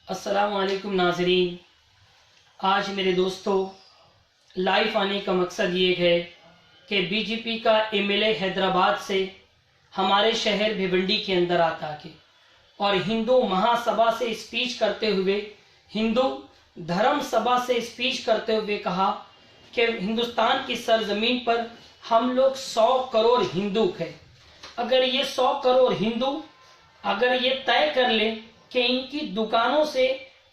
अस्सलाम वालेकुम नाजरीन। आज मेरे दोस्तों लाइव आने का मकसद ये है कि बीजेपी का एमएलए हैदराबाद से हमारे शहर भिवंडी के अंदर आता के और हिंदू महासभा से स्पीच करते हुए, हिंदू धर्म सभा से स्पीच करते हुए कहा कि हिंदुस्तान की सरजमीन पर हम लोग 100 करोड़ हिंदू हैं। अगर ये 100 करोड़ हिंदू अगर ये तय कर ले कि इनकी दुकानों से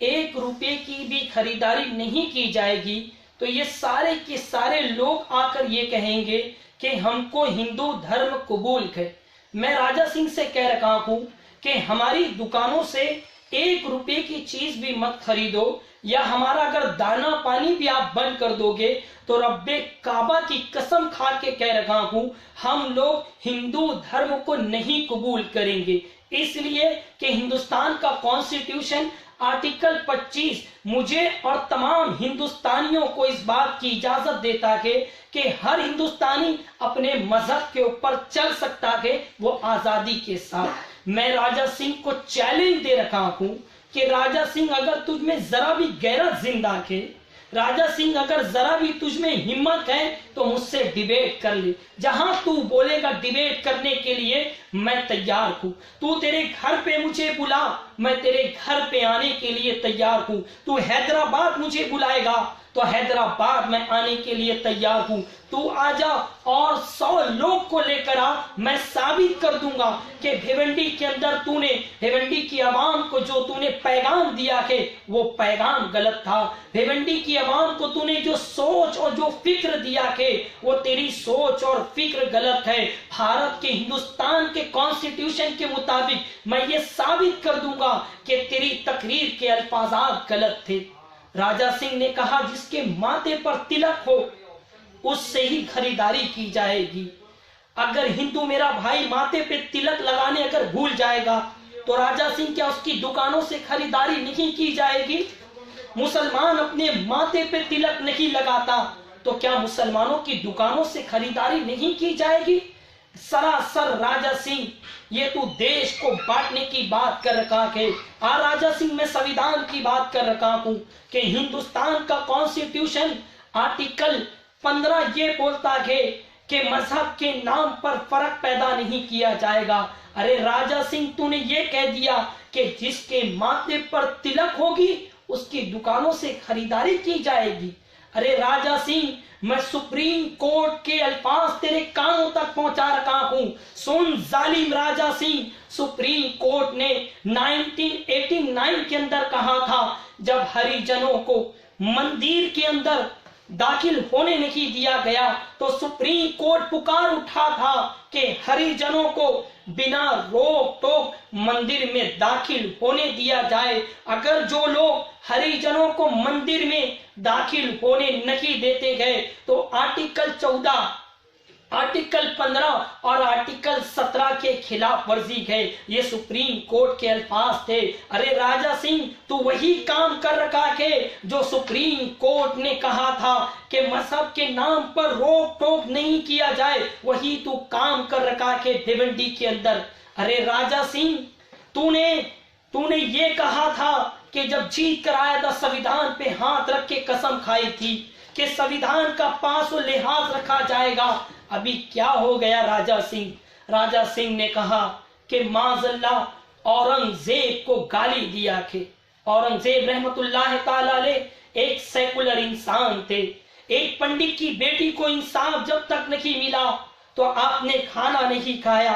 1 रुपये की भी खरीदारी नहीं की जाएगी, तो ये सारे के सारे लोग आकर ये कहेंगे कि हमको हिंदू धर्म कबूल है। मैं राजा सिंह से कह रहा हूं कि हमारी दुकानों से 1 रुपये की चीज भी मत खरीदो, या हमारा अगर दाना पानी भी आप बंद कर दोगे तो रब्बे काबा की कसम खा के कह रहा हूं, हम लोग हिंदू धर्म को नहीं कबूल करेंगे। इसलिए कि हिंदुस्तान का कॉन्स्टिट्यूशन आर्टिकल 25 मुझे और तमाम हिंदुस्तानियों को इस बात की इजाजत देता है कि हर हिंदुस्तानी अपने मजहब के ऊपर चल सकता है, वो आजादी के साथ। मैं राजा सिंह को चैलेंज दे रखा हूं कि राजा सिंह, अगर तुझ में जरा भी गैरत जिंदा है, राजा सिंह अगर जरा भी तुझ में हिम्मत है तो मुझसे डिबेट कर ले। जहां तू बोलेगा डिबेट करने के लिए मैं तैयार हूं। तू तेरे घर पे मुझे बुला, मैं तेरे घर पे आने के लिए तैयार हूं। तू हैदराबाद मुझे बुलाएगा तो हैदराबाद में आने के लिए तैयार हूं। तू आजा और 100 लोग को लेकर आ, मैं साबित कर दूंगा कि भिवंडी के अंदर तूने भिवंडी की आवाम को जो तूने पैगाम दिया है वो पैगाम गलत था। भिवंडी की आवाम को तूने जो सोच और जो फिक्र दिया है वो तेरी सोच और फिक्र गलत है। भारत के हिंदुस्तान के कॉन्स्टिट्यूशन के मुताबिक मैं ये साबित कर दूंगा कि तेरी तकरीर के अल्फाजात गलत थे। राजा सिंह ने कहा, जिसके माथे पर तिलक हो उससे ही खरीदारी की जाएगी। अगर हिंदू मेरा भाई माथे पे तिलक लगाने अगर भूल जाएगा तो राजा सिंह, क्या उसकी दुकानों से खरीदारी नहीं की जाएगी? मुसलमान अपने माथे पे तिलक नहीं लगाता तो क्या मुसलमानों की दुकानों से खरीदारी नहीं की जाएगी? सरासर राजा सिंह, ये तू देश को बांटने की बात कर रखा है। राजा सिंह, मैं संविधान की बात कर रखा हूं कि हिंदुस्तान का कॉन्स्टिट्यूशन आर्टिकल 15 ये बोलता है कि मजहब के नाम पर फर्क पैदा नहीं किया जाएगा। अरे राजा सिंह, तूने ये कह दिया कि जिसके माथे पर तिलक होगी उसकी दुकानों से खरीदारी की जाएगी। अरे राजा सिंह, मैं सुप्रीम कोर्ट के अल्फाज तेरे कानों तक पहुंचा रखा हूं। सुन जालिम राजा सिंह, सुप्रीम कोर्ट ने 1989 के अंदर कहा था, जब हरिजनों को मंदिर के अंदर दाखिल होने नहीं दिया गया तो सुप्रीम कोर्ट पुकार उठा था कि हरिजनों को बिना रोक टोक मंदिर में दाखिल होने दिया जाए। अगर जो लोग हरिजनों को मंदिर में दाखिल होने नहीं देते गए तो आर्टिकल 14, आर्टिकल 15 और आर्टिकल 17 के खिलाफ वर्जी है। ये सुप्रीम कोर्ट के अल्फाज थे। अरे राजा सिंह, तू वही काम कर रखा है जो सुप्रीम कोर्ट ने कहा था कि मजहब के नाम पर रोक टोक नहीं किया जाए, वही तू काम कर रखा है भिवंडी के अंदर। अरे राजा सिंह, तूने ये कहा था कि जब जीत कर आया था संविधान पे हाथ रख के कसम खाई थी कि संविधान का पास और लिहाज रखा जाएगा। अभी क्या हो गया राजा सिंह? राजा सिंह ने कहा कि माज़अल्लाह औरंगजेब को गाली दिया के। औरंगजेब रहमतुल्लाह ताला अलैह एक सेकुलर इंसान थे। एक पंडित की बेटी को इंसाफ जब तक नहीं मिला तो आपने खाना नहीं खाया,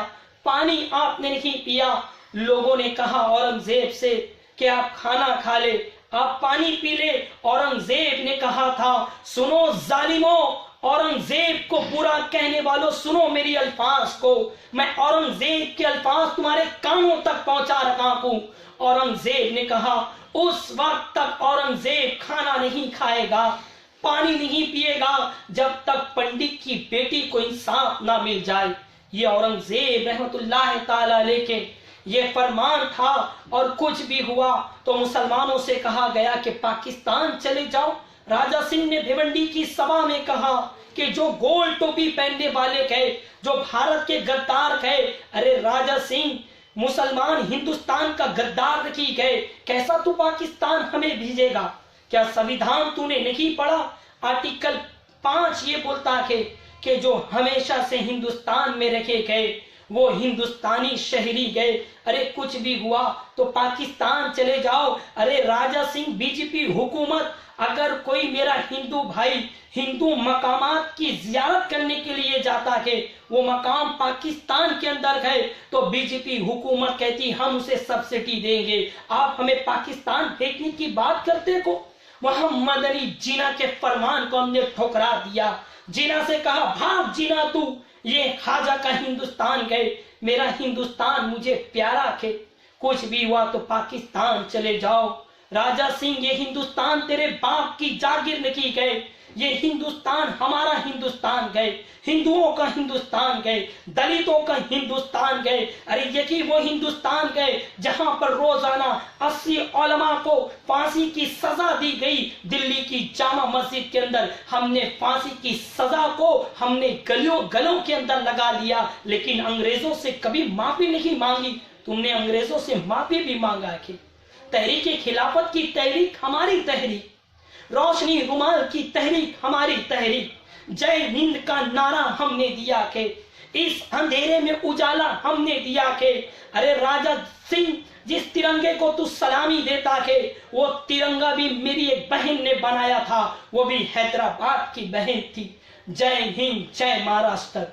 पानी आपने नहीं पिया। लोगों ने कहा औरंगजेब से कि आप खाना खा ले, आप पानी पी ले। औरंगजेब ने कहा था, सुनो जालिमों, औरंगजेब को बुरा कहने वालों, सुनो मेरी अल्फाज को। मैं औरंगजेब के अल्फाज तुम्हारे कानों तक पहुंचा रखा हूं। औरंगजेब ने कहा, उस वक्त तक औरंगजेब खाना नहीं खाएगा, पानी नहीं पिएगा जब तक पंडित की बेटी को इंसाफ ना मिल जाए। ये औरंगजेब रहमतुल्लाह ताला अलैह के ये फरमान था। और कुछ भी हुआ तो मुसलमानों से कहा गया कि पाकिस्तान चले जाओ। राजा सिंह ने भिवंडी की सभा में कहा कि जो गोल टोपी पहनने वाले है, जो भारत के गद्दार है, अरे राजा सिंह, मुसलमान हिंदुस्तान का गद्दार रखी गए, कैसा तू पाकिस्तान हमें भेजेगा? क्या संविधान तूने नहीं पढ़ा? आर्टिकल 5 ये बोलता है कि जो हमेशा से हिंदुस्तान में रखे गए वो हिंदुस्तानी शहरी गए। अरे कुछ भी हुआ तो पाकिस्तान चले जाओ। अरे राजा सिंह बीजेपी हुकूमत, अगर कोई मेरा हिंदू भाई हिंदू मकामात की जियारत करने के लिए जाता है, वो मकाम पाकिस्तान के अंदर है, तो बीजेपी हुकूमत कहती हम उसे सब्सिडी देंगे। आप हमें पाकिस्तान फेंकने की बात करते को? मोहम्मद अली जिन्ना के फरमान को हमने ठुकरा दिया। जिन्ना से कहा भाग जिन्ना तू, ये खाजा का हिंदुस्तान गए, मेरा हिंदुस्तान मुझे प्यारा है, कुछ भी हुआ तो पाकिस्तान चले जाओ। राजा सिंह ये हिंदुस्तान तेरे बाप की जागीर नहीं गए, ये हिंदुस्तान हमारा हिंदुस्तान गए, हिंदुओं का हिंदुस्तान गए, दलितों का हिंदुस्तान गए। अरे यही वो हिंदुस्तान गए जहां पर रोजाना 80 उलमा को फांसी की सजा दी गई। दिल्ली की जामा मस्जिद के अंदर हमने फांसी की सजा को हमने गलों के अंदर लगा लिया, लेकिन अंग्रेजों से कभी माफी नहीं मांगी। तुमने अंग्रेजों से माफी भी मांगा है। तहरीक खिलाफत की तहरीक हमारी तहरीक, रोशनी रुमाल की तहरीक हमारी तहरीक, जय हिंद का नारा हमने दिया के, इस अंधेरे में उजाला हमने दिया के। अरे राजा सिंह, जिस तिरंगे को तू सलामी देता है वो तिरंगा भी मेरी एक बहन ने बनाया था, वो भी हैदराबाद की बहन थी। जय हिंद, जय महाराष्ट्र।